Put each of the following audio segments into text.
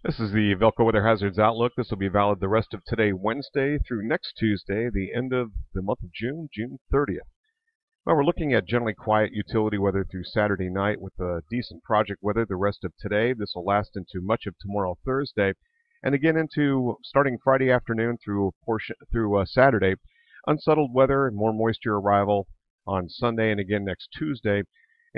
This is the Velco Weather Hazards Outlook. This will be valid the rest of today, Wednesday, through next Tuesday, the end of the month of June, June 30th. Well, we're looking at generally quiet utility weather through Saturday night with decent project weather the rest of today. This will last into much of tomorrow, Thursday, and again into starting Friday afternoon through Saturday. Unsettled weather and more moisture arrival on Sunday and again next Tuesday.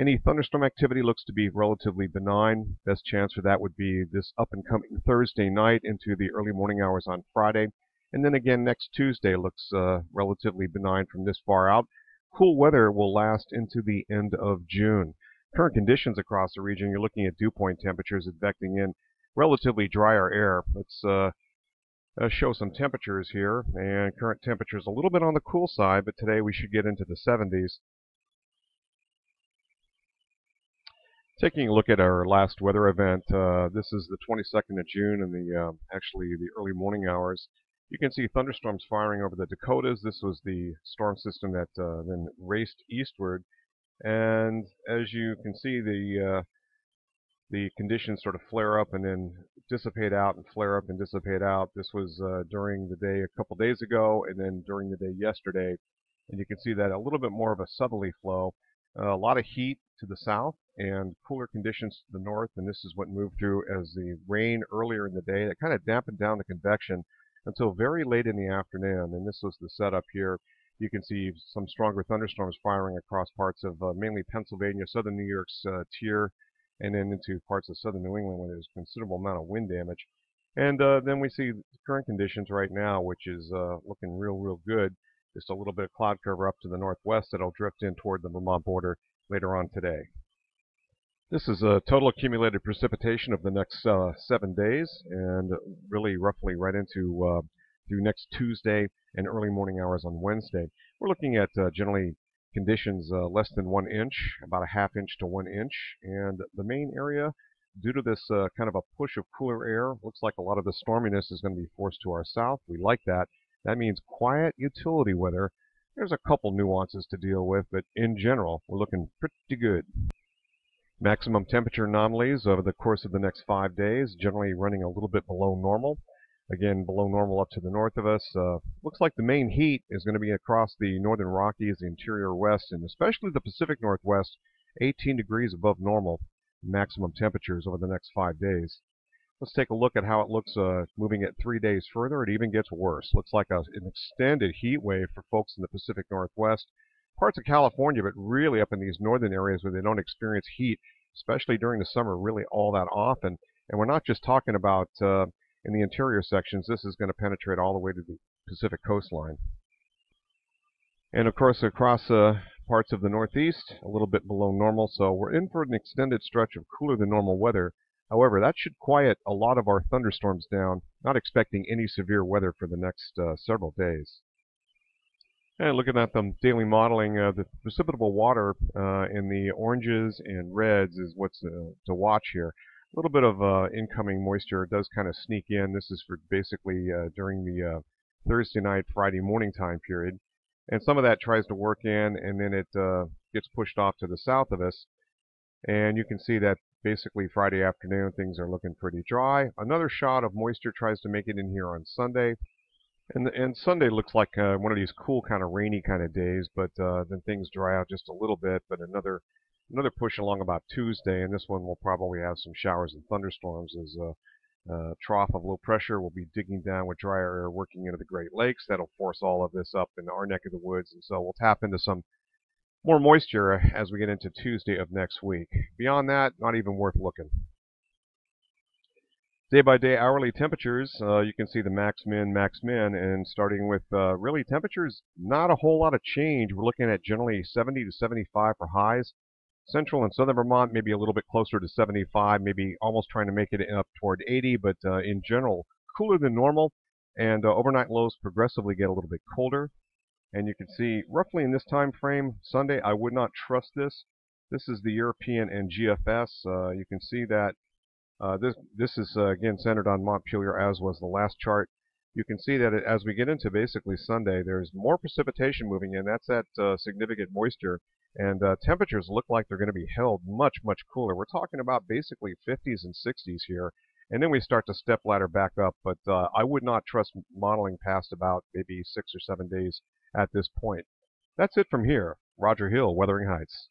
Any thunderstorm activity looks to be relatively benign. Best chance for that would be this up and coming Thursday night into the early morning hours on Friday. And then again next Tuesday looks relatively benign from this far out. Cool weather will last into the end of June. Current conditions across the region, you're looking at dew point temperatures advecting in relatively drier air. Let's show some temperatures here. And current temperatures a little bit on the cool side, but today we should get into the 70s. Taking a look at our last weather event, this is the 22nd of June in the actually the early morning hours. You can see thunderstorms firing over the Dakotas. This was the storm system that then raced eastward, and as you can see, the conditions sort of flare up and then dissipate out and flare up and dissipate out. This was during the day a couple days ago, and then during the day yesterday, and you can see that a little bit more of a southerly flow. A lot of heat to the south and cooler conditions to the north, and this is what moved through as the rain earlier in the day that kind of dampened down the convection until very late in the afternoon. And this was the setup here. You can see some stronger thunderstorms firing across parts of mainly Pennsylvania, southern New York's tier, and then into parts of southern New England where there's considerable amount of wind damage. And then we see the current conditions right now, which is looking real good. Just a little bit of cloud cover up to the northwest that'll drift in toward the Vermont border later on today. This is a total accumulated precipitation of the next 7 days, and really roughly right into through next Tuesday and early morning hours on Wednesday. We're looking at generally conditions less than 1 inch, about a ½ inch to 1 inch, and the main area, due to this kind of a push of cooler air, looks like a lot of the storminess is going to be forced to our south. We like that. That means quiet utility weather. There's a couple nuances to deal with, but in general, we're looking pretty good. Maximum temperature anomalies over the course of the next 5 days, generally running a little bit below normal. Again, below normal up to the north of us. Looks like the main heat is going to be across the northern Rockies, the interior west, and especially the Pacific Northwest, 18 degrees above normal maximum temperatures over the next 5 days. Let's take a look at how it looks moving it 3 days further. It even gets worse. Looks like an extended heat wave for folks in the Pacific Northwest, parts of California, but really up in these northern areas where they don't experience heat, especially during the summer, really all that often. And we're not just talking about in the interior sections. This is going to penetrate all the way to the Pacific coastline. And of course, across parts of the Northeast, a little bit below normal. So we're in for an extended stretch of cooler than normal weather. However, that should quiet a lot of our thunderstorms down. Not expecting any severe weather for the next several days. And looking at the daily modeling, the precipitable water in the oranges and reds is what's to watch here. A little bit of incoming moisture does kind of sneak in. This is for basically during the Thursday night, Friday morning time period. And some of that tries to work in, and then it gets pushed off to the south of us. And you can see that basically Friday afternoon things are looking pretty dry. Another shot of moisture tries to make it in here on Sunday. And Sunday looks like one of these cool kind of rainy kind of days, but then things dry out just a little bit. But another push along about Tuesday, and this one will probably have some showers and thunderstorms as a trough of low pressure will be digging down with drier air working into the Great Lakes. That'll force all of this up in our neck of the woods, and so we'll tap into some more moisture as we get into Tuesday of next week. Beyond that, not even worth looking. Day-by-day hourly temperatures, you can see the max min, and starting with really temperatures, not a whole lot of change. We're looking at generally 70 to 75 for highs. Central and southern Vermont maybe a little bit closer to 75, maybe almost trying to make it up toward 80, but in general, cooler than normal, and overnight lows progressively get a little bit colder. And you can see roughly in this time frame, Sunday, I would not trust this. This is the European and GFS. You can see that this is again centered on Montpelier, as was the last chart. You can see that as we get into basically Sunday, there's more precipitation moving in. That's that significant moisture, and temperatures look like they're going to be held much cooler. We're talking about basically 50s and 60s here, and then we start to step ladder back up. But I would not trust modeling past about maybe 6 or 7 days at this point. That's it from here. Roger Hill, Wuthering Heights.